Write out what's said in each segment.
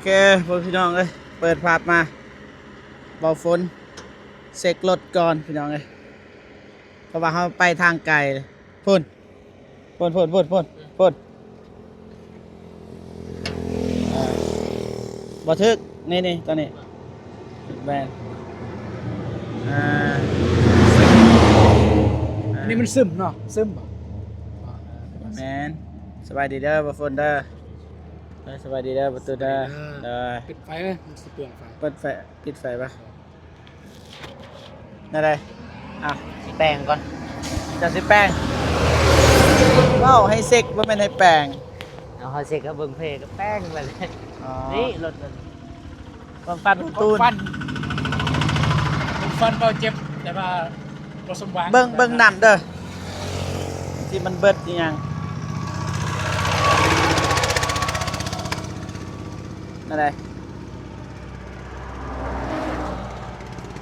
เคพี่น้องเอ้ยเปิดภาพมาเบาฝนเสกรถก่อนพี่น้องเอ้ยเพราะว่าเขาไปทางไกลเลยพุ่นพุ่นบ่ทึกนี่ตอนนี้แบนอ่านี่มันซึมเนาะซึมบ่ แมนสบายดีเด้อบ่ฝนเด้อสบายดีเด้อประตูเด้อเด้อ ปิดไฟเลยมันสิเปลืองไฟ เปิดไฟปิดไฟปะนั่นเลยแป้งก่อนจะสิแป้งเล่าให้เซ็กว่าเป็นให้แป้ง เอาเขาเสกก็เบิ่งเพลงก็แป้งไปเลย อ๋อ นี่รถ ความฟันของตูน ฟันเบาเจ็บแต่ว่าบ่สมหวัง เบิ่งน้ำเด้อที่มันเบิดอีหยังนั่นเลย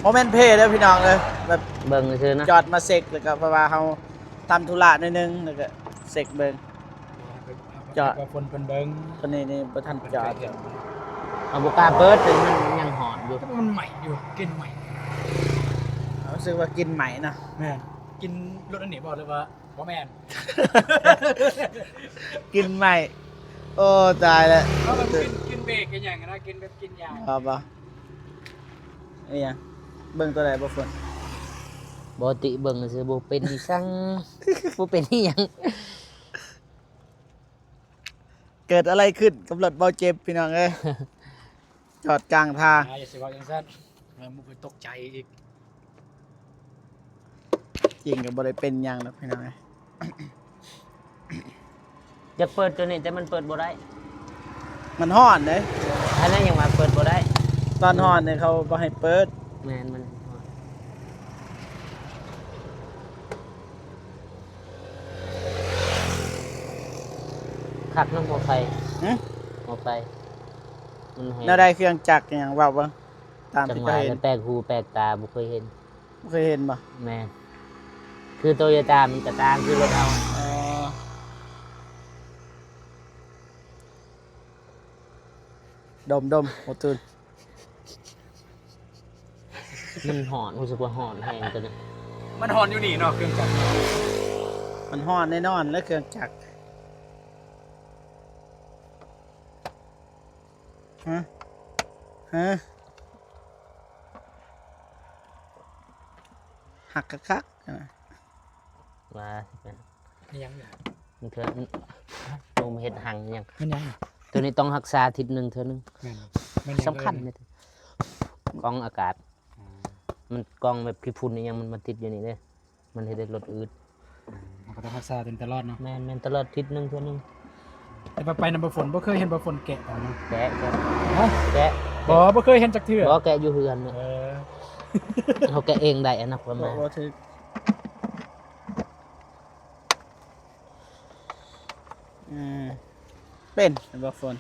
โมเมนต์เพย์เด้อพี่น้องเลยแบบ เบิ่งซื่อนะ จอดมาเซ็กแล้วก็เพราะว่าเขาทำธุระนิดนึงแล้วก็เซ็กเบิ่ง จอด คนเพิ่นเบิ่ง คนนี้ประทันจอด เอาบุกล้าเปิดถึงมันยังหอนอยู่ มันใหม่อยู่กินใหม่ รู้สึกว่ากินใหม่นะ แม่นกินรถอันนี้บ่หรือว่าบ่แม่น กินใหม่ โอ้ตายแล้ว เขาแบบกินเบรกกันอย่างนะกินแบบกินยาง เอาปะนี่ยังเบิ่งตัวไหนบ่ฝน บ่ติเบิ่งซื่อบ่เป็นอีสัง บ่เป็นอีหยัง เกิดอะไรขึ้นกับรถเบาเจ็บพี่น้องเอ้ย จอดกลางทาง อย่าสิว่าจังซั่นแล้วมึงไปตกใจอีก จริงกับบ่ได้เป็นหยังนะพี่น้องเอ้ย จะเปิดตัวนี้แต่มันเปิดบ่ได้ มันฮ้อนเด้ย อันนั้นยังมาเปิดบ่ได้ ตอนฮ้อนเนี่ยเขาบ่ให้เปิด แม่นมันขับน้ำหัวไฟ หึ หัวไฟมันแหง แนวใดเครื่องจักรอหยังเว้าบ่ตาม จัง ที่ ห เขา วะ เห็น แล้วแปลกหูแปลกตาบ่เคยเห็น บ่เคยเห็นบ่ แม่นคือโตโยต้ามันก็ตามคือรถเอา อ๋อดมโอ้ตื่น มันหอนรู้สึกว่าหอนแห้งตัวนี้ มันหอนอยู่นี่เนาะเครื่องจักร มันฮ้อนแน่นอนแล้วเครื่องจักรฮะหักคักๆนะ ว่า นี่ยังอยู่ มันเถื่อลงมาเห็ดหังยัง มันยัง ตัวนี้ต้องรักษาอาทิศหนึ่งเท่านึง แม่นมันยัง สำคัญเลยกรองอากาศ มันกรองแบบขี้ฝุ่นนี่ยังมันมาติดอยู่นี่เลยมันเห็ดได้รถอืด มันก็ต้องรักษาจนตลอดเนาะ แม่นตลอดอาทิศหนึ่งเท่านึง แต่ไปนำบ่ฝนบ่เคยเห็นบ่ฝนแกะเนาะ แกะ ฮะ แกะ บ่เคยเห็นจักเทื่อ บ่แกะอยู่เฮือนเนี่ย เออ เขาแกะเองได้อันนักประ บอ มาก ณ ว่าถึกเป็นบอกฝน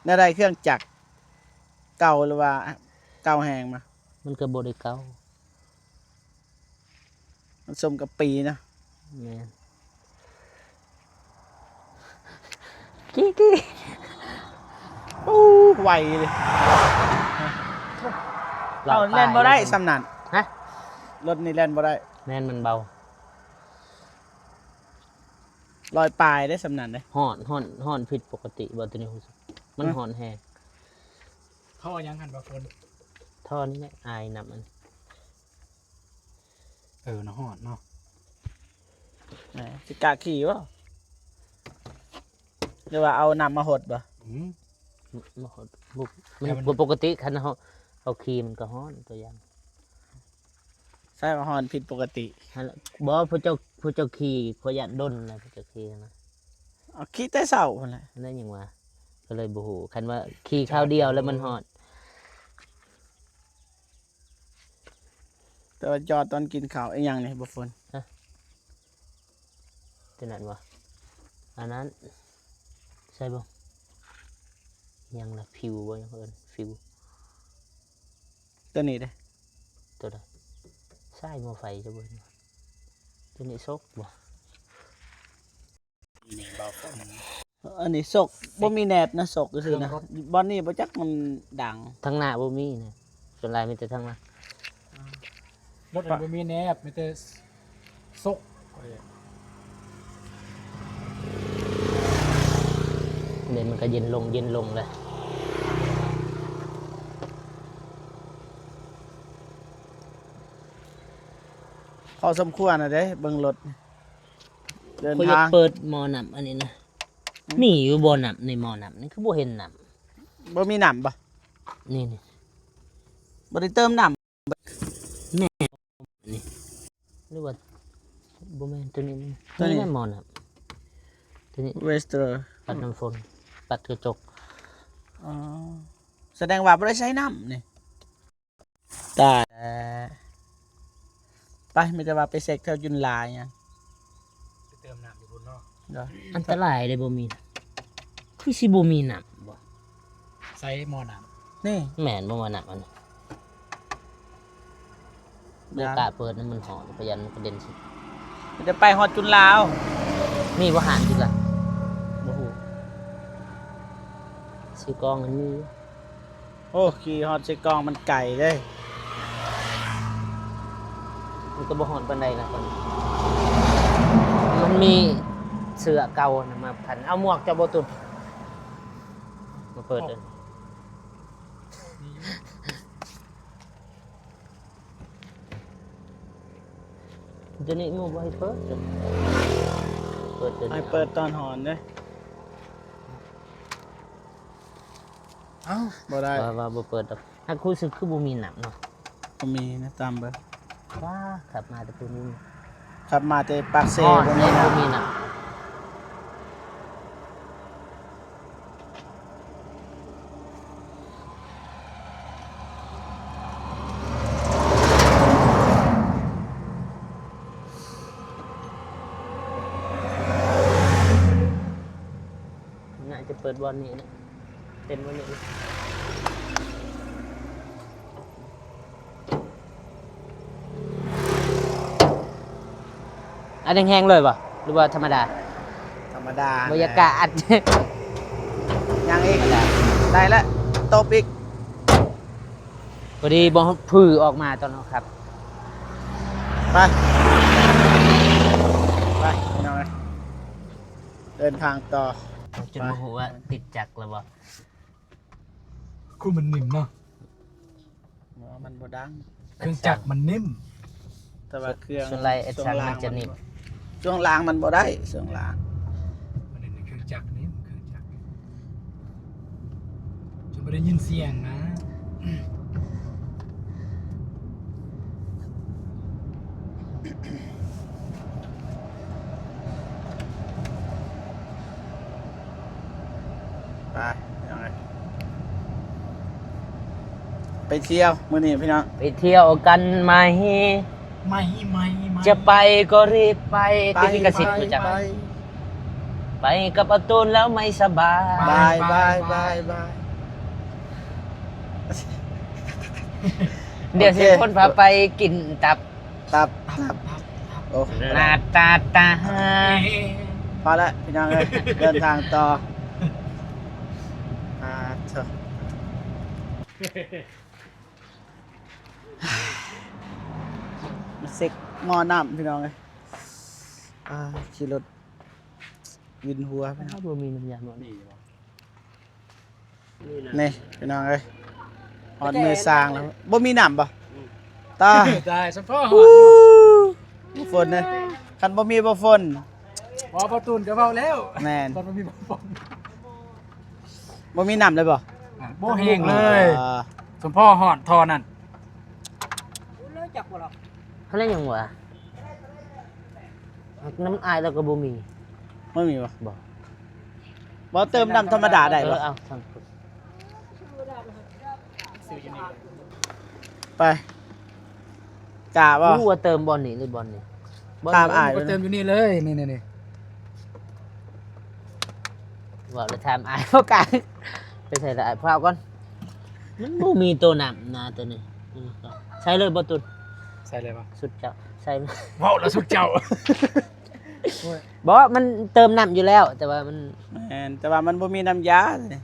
ในใดเครื่องจักรเก่าหรือว่าเก่าแหงมา มันก็บ่ได้เก่า มันสมกับปีนะ แม่นกี้ อู้ไวเลยเอาเล่นบ่ได้สำนัน ฮะ รถนี่เล่นบ่ได้ แม่นมันเบา ลอยปลายได้สำนันเลย ห่อนผิดปกติบ่ตัวนี้รู้สึกมันห่อนแฮง เขาเอายังหันบ่ฝน ท่อนี้แหละอายนำมัน เนาะฮอดเนาะ ไหนสิกล้าขี่วะหรือว่าเอานำมาหดบ่ บ่ฮอดบุกมันบ่ปกติคันเขาขี่มันก็ฮ้อนตัวอย่าง ใช่มาหอนผิดปกติ หั่นแหละบ่ผู้เจ้าขี่ขยันดนนะผู้เจ้าขี่นะ เอาขี่แต่เช้าพุ่นแหละ นั่นหยังว่าก็เลยบ่ฮู้คันว่าขี่คราวเดียวแล้วมันฮ้อน แต่ว่าจอดตอนกินข้าวไอ้หยังนี่บ่ฝน ตัวนั้นวะอันนั้นใช่บ่ยังล่ะผิวบ่ยังเอิ้นผิว ตัวนี้เด้ ตัวใดสายหม้อไฟจะบ่เห็นวะตัวนี้ซกบ่ นี่เบาฝน อันนี้ศกบ่มีแนบนะศกก็คือนะบอนนี่บ่จักมันดัง ทั้งหน้าบ่มีนะส่วนหลายมีแต่ทั้งหลัง รถมันบ่มีแนบมีแต่ซก เดี๋ยวมันก็เย็นลงเลย พอสมควรนะเด้เบิ่งรถเดิน เขาอยา ทาก ง เปิดหมอน้ำอันนี้นะมีอยู่บ่น้ำในหมอน้ำนี่คือบ่เห็นน้ บ่มีน้ำบ่ ำนี่ บ่ได้เติมน้ หรือว่าบ่แม่นตัวนี้นี่แม่หมอน้ำตัวนี้ ำเวสเตอร์ ปัดน้ำฝนปัดกระจก อ๋อแสดงว่าบ่ได้ใช้น้ำนี่ตายไปมีแต่ว่าไปเซ็กแถวจุนลายเนี่ย ไปเติมน้ำอยู่พุ่นเนาะ เดี๋ยว อันตรายเลยบ่มีน้ำคือสิบ่มีน้ำบ่ ใส่หม้อน้ นี่ แม่นบ่มาน้ำอันนี้เดี๋ยวกะเปิดนั้นมันหอนพยันมันกระเด็นสิ มีแต่ไปฮอดจุนลาว มีบ่หานจิล่ะบ่ฮู้สิกองอันนี้ โอ้ขี่ฮอดใส่กองมันไก่เลย มันก็บ่หอนปานใดนะคนมันมีเสื้อเก่านะมาพันเอาหมวกเจ้าบ่ตุนมาเปิดเด้อตัวนี้มันบ่ให้เปิดเด้อเปิดเด้อ ให้เปิดตอนหอนเด้ ำเอ้า บ่ได้ ว่าบ่เปิดดอกถ้ารู้สึกคือบ่มีหนังเนาะ บ่มีนะตามเบิ่ง ว้าขับมาแต่ตัวนี้ ขับมาแต่ปากเซ อ๋อ บ่ ใน มี บ่ น้ำ มีหนังน่าจะเปิดบอลนี้นะเต็มวันนี้เลยอันแห้งๆเลยป่ะหรือว่าธรรมดา ธรรมดา บรรยากาศ ยังอีกได้แล้วตบอีก พอดีบอลพือออกมาตอนนั้นครับ ไปไปพี่น้องเอ้ยเดินทางต่อ จนโมโหว่าติดจักรแล้วบ่ คือมันนิ่มเนาะ มันบ่ดัง เครื่องจักรมันนิ่ม แต่ว่าเครื่อง ส่วนไรไอ้ชันมันจะนิ่ม ช่วงล่างมันบ่ได้ช่วงล่าง มันเป็นเครื่องจักรนิ่มเครื่องจักรจะไม่ได้ยินเสียงนะ ไปพี่น้องเอ้ยไปเที่ยวมื้อนี้พี่น้อง ไปเที่ยวกันไหม ไม่ จะไปก็รีบไปติดลิขสิทธิ์รู้จัก ไป ไปกับอาตูนแล้วไม่สบาย บายบายบายบาย เดี๋ยวสิคนพาไปกินตับ ตับโอ้ หน้าตาตา พอแล้วพี่น้องเอ้ยเดินทางต่อเถอะมาเซ็กหม้อน้ำพี่น้องเอ้ยขี่รถวินหัวพี่น้อง ถ้าบ่มีน้ำยาบ่ นี่วะ นี่พี่น้องเอ้ยหอดมือสร้างแล้วบ่มีน้ำป่ะตา ได้เฉพาะ บ่ฝนเลยคันบ่มีบ่ฝน พอประตูนก็เบาแล้ว แม่น ตอนมันมีฝน บ่มีน้ำเลยบ่ โบแห้งเลย อ่า สมพ่อหอดทอนั่น เขาเล่นหยังวะน้ำอายแล้วก็บ่มี ไม่มีบ่ บ่ บ่เติมน้ำธรรมดาได้บ่ เอาสั่ง ไปกะบ่ รู้ว่าเติมบอลนี่หรือบอลนี่บอล ตามอ่าน ก็เติมอยู่นี่เลยนี่ ว่าเลยทำอายเพราะการไปใส่ละอายเผาก่อนมันบ่มีตัวหนำนะตัวนี้ใช้เลยบ่ตุน ใส่เลยปะ สุดเจ้าใช่เลย ว้าวแล้วสุกเจ้า โอ้ย บอกว่ามันเติมน้ำอยู่แล้ว แต่ว่ามัน แม่นแต่ว่ามันบ่มีน้ำยาเลย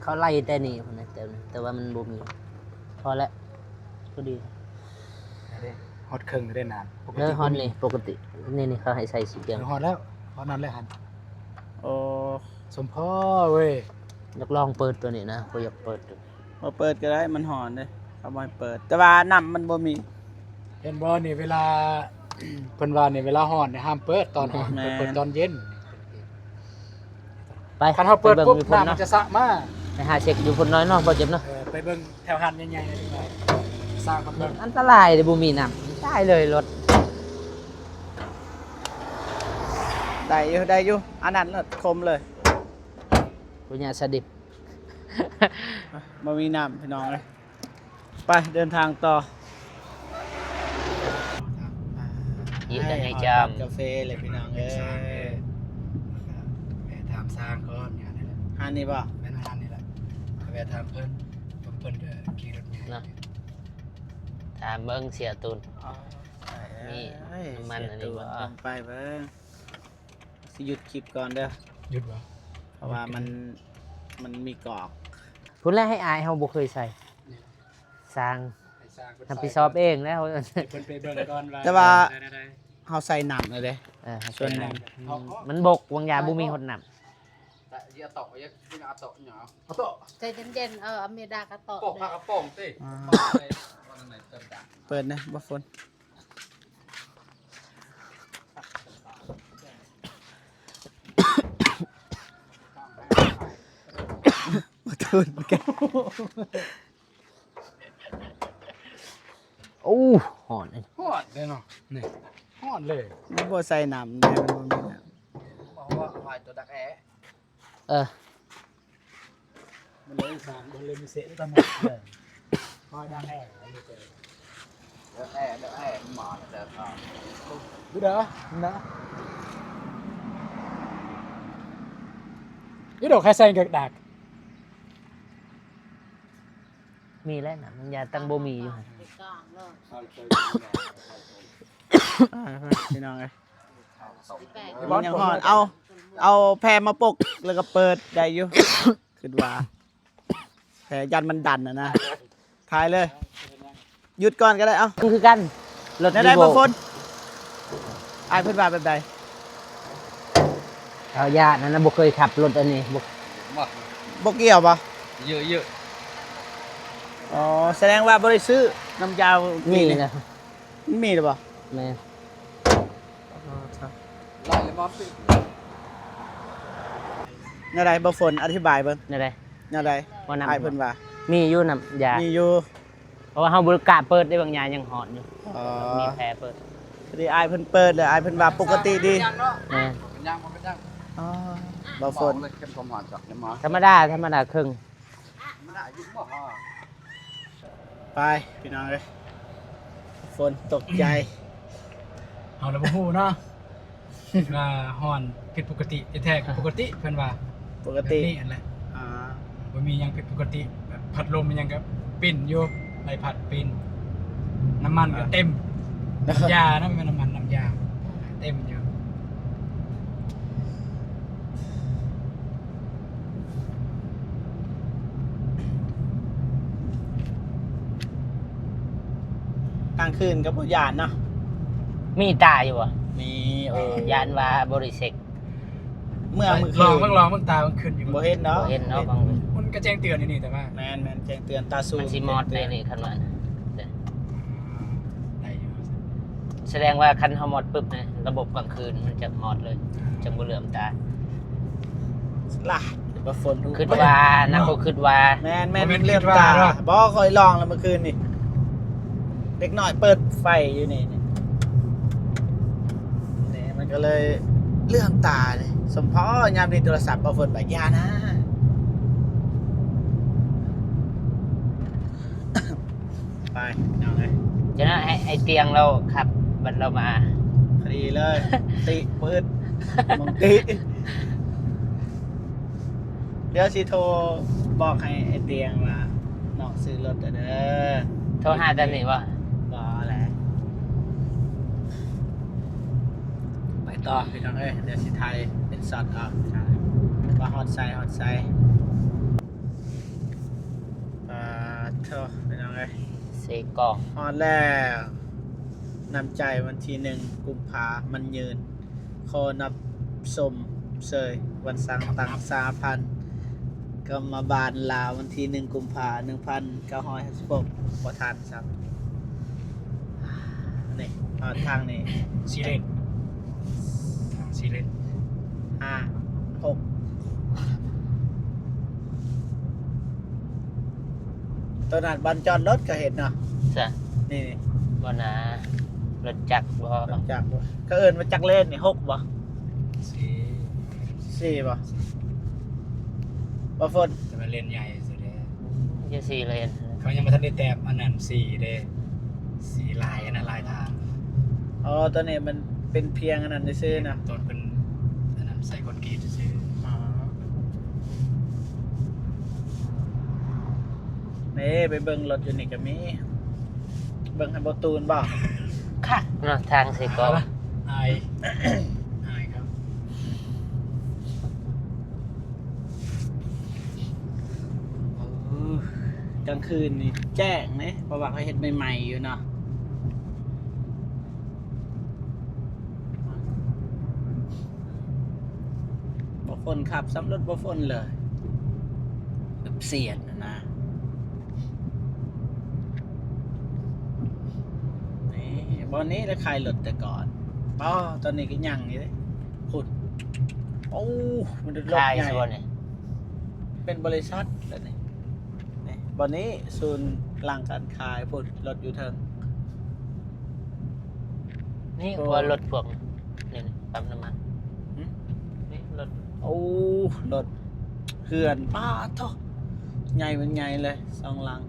เขาไล่แต่นี่คนนะแต่ว่ามันบ่มีพอแล้วก็ดี ฮอตเครื่องได้นานปก เนื้ ติ อฮอนนี่ปกตินี่เขาให้ใส่สีเขียว ฮอตแล้วฮอตนั้นเลยหัน โอ้ สมพ่อเว้ย อยากลองเปิดตัวนี้นะกูอยากเปิดดู บ่เปิดก็ได้มันหอนเด้เขาบ่ให้เปิด แต่ว่าน้ำมันบ่มี เห็นบ่นี่เวลา เพิ่นว่านี่เวลาฮ้อนนี่ห้ามเปิดตอนฮ้อน แม่น เปิดตอนเย็น ไป คันเฮาเปิด ไบิ่ง ปุ๊บ อยู่พุ่น น้ำมั เนาะ นจะสะมา ไปหาเช็คอยู่พุ่นน้อยเนาะบ่เจ็บเนาะ ไปเบิ่งแถวหันใหญ่ๆเลยดีกว่าสร้างครับเบิ่ง อันตรายเลยบ่มีน้ำได้เลยรถ ได้อยู่อันนั้นน่ะคมเลย ปุญญาสดิบ บ่มีน้ำพี่น้องเลยไปเดินทางต่อ ยิ้มได้ให้จ กาแฟเลยพี่น้องเอ้ย แม่ถามสร้างก่อนอย่างนี้แหละ อันนี้ป่ะ แม่นหันนี่แหละแม่ถามเพิ่นเพิ่นก็ขี่รถใหญ่ เนาะถามเบิ่งเสียตุน นี่ น้ำมันอันนี้บ่ ลงไปเบิ่งสิหยุดคลิปก่อนเด้อ หยุดบ่ เพราะว่ามันมีกรอก พุ่นแรกให้อายเฮาบ่เคยใส่สร้าง ให้สร้างเพิ่น ทำไปสอบเองแล้ว เพิ่นไปเบิ่งก่อนว่า แต่ว่า ได้ เฮาใส่น้ำเลยเด้ เออ ส่วนหนึ่ง เอา มันบกวางยาบ่มีคนนำ แต่อย่าตกอย่าเอาตกเนาะ เอาโต๊ะ ใจเย็นๆอเมริกากระตอบ โป่งผักกระโป่งสิ อ่า วันไหนเติมดัง เปิดนะบ่ฝนบ่ทุนแก โอ้หอนอัน ฮอดเลยเนาะนี่ฮอดเลย มันบ่ใส่น้ำเลยมันบ่มีน้ำ บอกว่าหอยตัวดักแอะ เออ มันเลยสร้างมันเลยมีเศษตะหมดเลยฮอดดังแอ่เลยเจอ เดี๋ยวแอะหมอนเดี๋ยวต่อ ดูเด้อนะนี่ดอกแค่ใส่กับดัก มีแล้วนะมันยาตั้งบ่มีอยู่หั่น ไปกลางเลย พี่น้องเอ้ย แปลก มันยังฮอนเอาแพรมาปกแล้วก็เปิดได้อยู่ คิดว่าแพรยันมันดันนะถ่ายเลย หยุดก่อนก็ได้ เอ้า มันคือกันรถ ได้ Vivo บ่ฝนอายเพิ่นว่าแบบใด เอาญาตินั่นนะบ่เคยขับรถอันนี้บ่ บอก บ่เกี่ยวบ่ เยอะ อ๋อแสดงว่าบ่ได้ซื้อน้ำยาว นี่นะ มันมีหรือบ่ แม่ ไล่เลยมอสสิ แนวใดบ่ฝนอธิบายเบิ่ง นั่นแหละ แนวใด ว่าน้ำ อายเพิ่นว่า มีอยู่น้ำยา มีอยู่ เพราะว่าเฮาบ่กล้าเปิดได้บางยายังหอนอยู่ อ๋อ มีแผลเปิด พอดีอายเพิ่นเปิดเลยอายเพิ่นว่าปกติดี ยังเนาะ แม่ เป็นยังมันเป็นยัง อ๋อบ่ฝน เลยเข้มข้นหวานจัดเนี่ยหมอ ธรรมดาครึ่ง มันได้ยุ่งบ่ ไปพี่น้องเอ้ยฝนตกใจ เอาแล้วบ่ฮู้เนาะว่าฮอนผิดปกติแท้ๆปกติเพิ่นว่า ปกติ แบบนี่อันแหละ อ่า บ่มีหยังผิดปกติแบบพัดลมมันยังก็ปิ้นอยู่ใบพัดปิ้นน้ำมันก็เต็มน้ำยานะมันเป็นน้ำมันน้ำยาเต็มอยู่ กลางคืนก็บ่ย่านเนาะ มีตาอยู่บ่ มี ยานว่าบริเซก เมื่อมื้อ ล คื อง น เบิ่งลองเบิ่งตามันขึ้นอยู่ บ่เห็นเนาะ บ่เห็นเนาะบาง มันก็แจ้งเตือนอยู่นี่แต่ว่า แม่นแจ้งเตือนตาสู มันสิมอดในนี่คันว่านะ ได้อยู่ แสดงว่าคันเฮามอดปึ๊บนะระบบกลางคืนมันจะมอดเลยจะบ่เหลื่อมตา ล่ะบ่ฝนรู้ คิดว่านะบ่คิดว่า แม่นเลือดตาบ่คอยลองแล้วเมื่อคืนนี่เด็กน้อยเปิดไฟอยู่นี่นี่มันก็เลยเลื่อมตาเลยสมพอยามในโทรศัพท์บ่ฝนบ่ยานะ ไปเอาไง ฉะนั้นไอ้เตียงเราขับบัดเรามา พอดีเลย ติปืดมองติ เดี๋ยวสิโทรบอกให้ไอ้เตียงว่าน้องซื้อรถเด้อ โทรหาตอนนี้ว่า บ่แหละไปต่อพี่น้องเอ้ยเดี๋ยวสิไทยเป็นช็อตเอาว่าฮอตไซโทรพี่น้องเอ้ย เซกล่อง ฮอตแล้วนำใจวันที่1 กุมภามันยืนโคนับสมเสยวันสังตัง3,000ก็มาบานลาววันที่1 กุมภา1956บ่ทันครับนี่ฮอดทางนี่ ซีเลนซีเลน 5 6ตัวนั้นบันจอดรถก็เห็นเนาะ จ้ะ นี่ บ่นารถจักรบ่ รถจักรบ่ก็เอิ้นว่าจักรเล่นนี่6บ่ ซี 4บ่บ่ฝน จะมาเล่นใหญ่สุดเลย จะ4เลน เขายังไม่ทันได้แต้มอันนั้นสีเด้สีลายอันนั้นลายทาง อ๋อตัวนี้มันเป็นเพียงอันนั้นซื่อๆนะ ต้นเป็นอันนั้นใส่คอนกรีตซื้อ อ๋อนี่ไปเบิ่งรถอยู่นี่ก็มีเบิ่งให้บ่ตูนบ่ ค่ะเนาะทางเซกล่อง อายอายครับ กลางคืนนี่แจ้งนะเพราะว่าเขาเฮ็ดใหม่ๆอยู่เนาะบ่ฝนขับสำรถบ่ฝนเลยแบบเสียดนะนี่บอนนี้แล้วขายรถแต่ก่อนอ๋อตอนนี้ก็ยังนี่เลยพุดโอ้มันรถ คาย ใหญ่ ส่วนนี่ เป็นบริษัทแล้วนี่นี่บอนนี้ศูนย์หลังการขายพุดรถอยู่เทิง นี่ว่ารถพวกนี่ปั๊มน้ำมัน หึ นี่รถ โอ้รถเขื่อนป้าเท่าใหญ่เป็นใหญ่เลยสองหลัง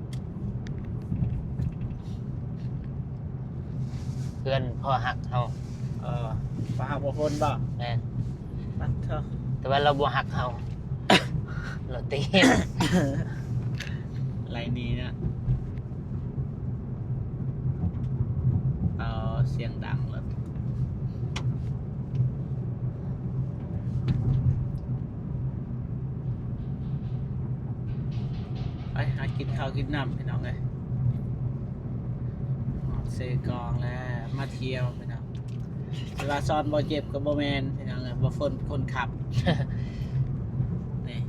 เพื่อนพ่อหักเฮา ป้าหักบ่คนบ่ แม่น ปัดเท่า แต่ว่าเราบ่หักเฮา เราตี ไรนี้นะเอาเสียงดังเลยไปหากินข้าวกินน้ำพี่น้องเลยเซกองแล้วมาเที่ยวพี่น้องเวลาซ้อนบ่เจ็บกับบ่แมนพี่น้องเลยบ่ฝนคนขับ นี่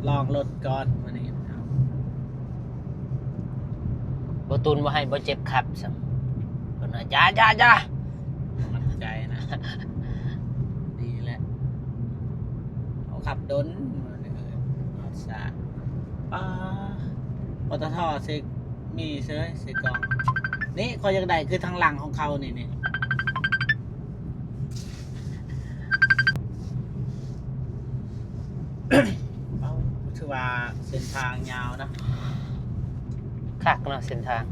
ลองรถก่อนวันนี้พี่น้อง บ่ตูนบ่ให้บ่เจ็บขับซ้ำเพิ่นว่าจ้า มั่นใจนะ ดีแหละเขาขับดนอาสาป้าปตทเซกมีเซยเซกอง นี่คอยยังได้คือทางหลังของเขานี่ เอาถือว่าเส้นทางยาวนะ คักเนาะเส้นทาง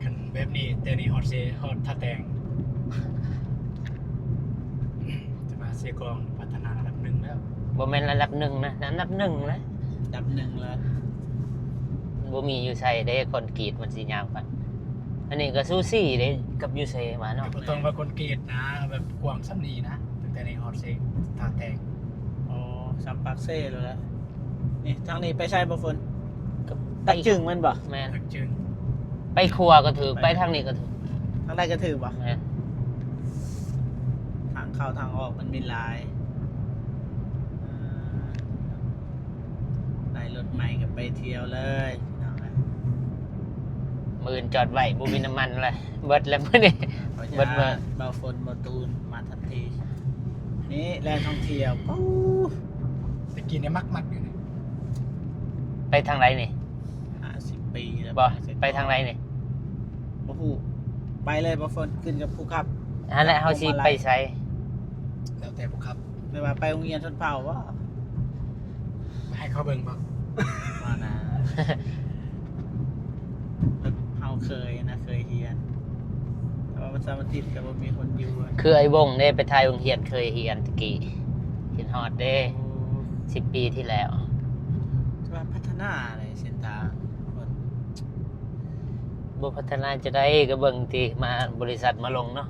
คันแบบนี้แต่นี่ฮอตเซฮอตท่าแตงจะมาเซกองพัฒนาระดับหนึ่งแล้ว บ่แม่นระดับ1นะอันดับ1นะ ดับหนึ่งเลย บ่มีอยู่ใส่เด้คอนกรีตมันสิยาวกว่าอันนี้ก็ซูซี่เด้กับยูเซมาเนาะ ก็ต้องว่าคอนกรีตนะแบบกว้างซ้ำนี้นะตั้งแต่ในฮอตเซท่าแตง อ๋อสัมปักเซ่เลยแล้วนี่ทางนี้ไปใช้บ่ฝน ก็ไป ตักจึงมันบ่ แม่น ทึกจึง ไปครัวก็ถือไปทางนี้ก็ถือ ทางใดก็ถือบ่ แม่น ทางเข้าทางออกมันมีหลายได้รถใหม่กับไปเที่ยวเลยน้องนะ มือจอดไว้บ่มีน้ำมันเลยเบิดแล้วมื้อนี้ ขอ เบิดมา เบาฝนเบาตูนมาทันที นี่แหล่งท่องเที่ยวปู๊ ตะกี้เนี่ยมักอยู่นี่ ไปทางไหนนี่ 50 ปีแล้ว บ่ไปทางไหนนี่ บ่ฮู้ไปเลยเบาฝนขึ้นกับผู้ขับ อันนั้นเฮาสิไปไส แล้วแต่ผู้ขับ ไม่ว่าไปโรงเรียนชนเผ่าว่า ให้เขาเบิ่งบ่ ว่านะ เฮาเคยนะเคยเรียนแต่ว่าวันเสาร์อาทิตย์ก็บ่มีคนอยู่อะ คือไอ้วงเด้ไปทายโรงเรียนเคยเรียนตะกี้เห็นฮอดเด้ โอ้ 10 ปีที่แล้ว ว่าพัฒนาอะไรเส้นทางคน บ่พัฒนาจะได้ก็เบิ่งที่มาบริษัทมาลงเนาะ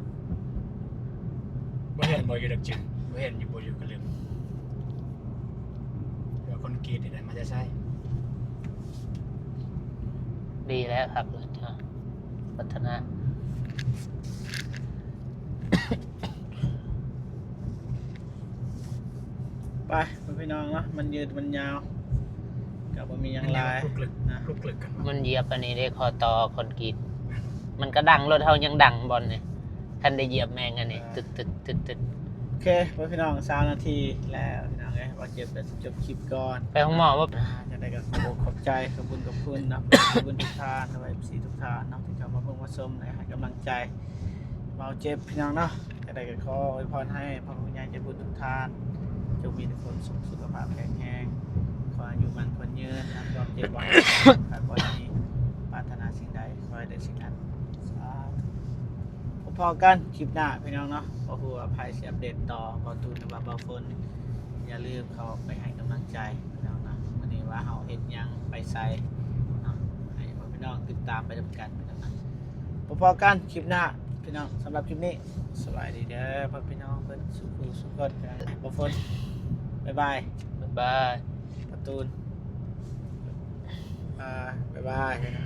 บ่เห็นบ่อยู่ดักจึงบ่เห็นอยู่บ่อยู่กันลืมเดี๋ยวคนกรีดได้มาจะใช้ ดีแล้วครับพัฒนา ไปพี่น้องเนาะมันยืดมันยาวกับว่ามีหยังหลาย คลุกคลึก นะ คลุกคลึกกัน มันเหยียบอันนี้ได้คอต่อคอนกรีตมันก็ดังรถเฮายังดังบอลเนี่ยท่านได้เหยียบแมงอันนี้ตึด โอเคพี่น้อง3 นาทีแล้วพี่น้องว่าเจ็บแต่จบคลิปก่อน ไปห้องหมอว่า จะได้กับขอบใจขอบคุณนะขอบคุณทุกท่านนะFC ทุกท่านเนาะที่เข้ามาเพิ่งมาชมนะให้กำลังใจเบาเจ็บพี่น้องเนาะจะได้กับขออวยพรให้พ่อคุณยายใจบุญทุกท่านจงมีแต่คนสุขภาพแข็งแรงขออายุมันคนยืนนะความเจ็บหวังขาดบ่มีปรารถนาสิ่งใดขอให้ได้สิ่งนั้นสาธุพอกันคลิปหน้าพี่น้องเนาะขอหัวภัยเสียบเด็ดต่อขอตูนบาฝนอย่าลืมเขาไปให้กำลังใจพี่น้องนะวันนี้ว่าเฮาเฮ็ดหยังไปใส่เนาะให้พี่น้องติดตามไปด้วยกันพี่น้องนะพอกันคลิปหน้าพี่น้องสำหรับคลิปนี้สบายดีเด้อพ่อพี่น้องเพิ่นสุขสุขคนกันบ่ฝนบ๊ายบาย บ๊ายบาย การ์ตูนบ๊ายบายพี่น้อง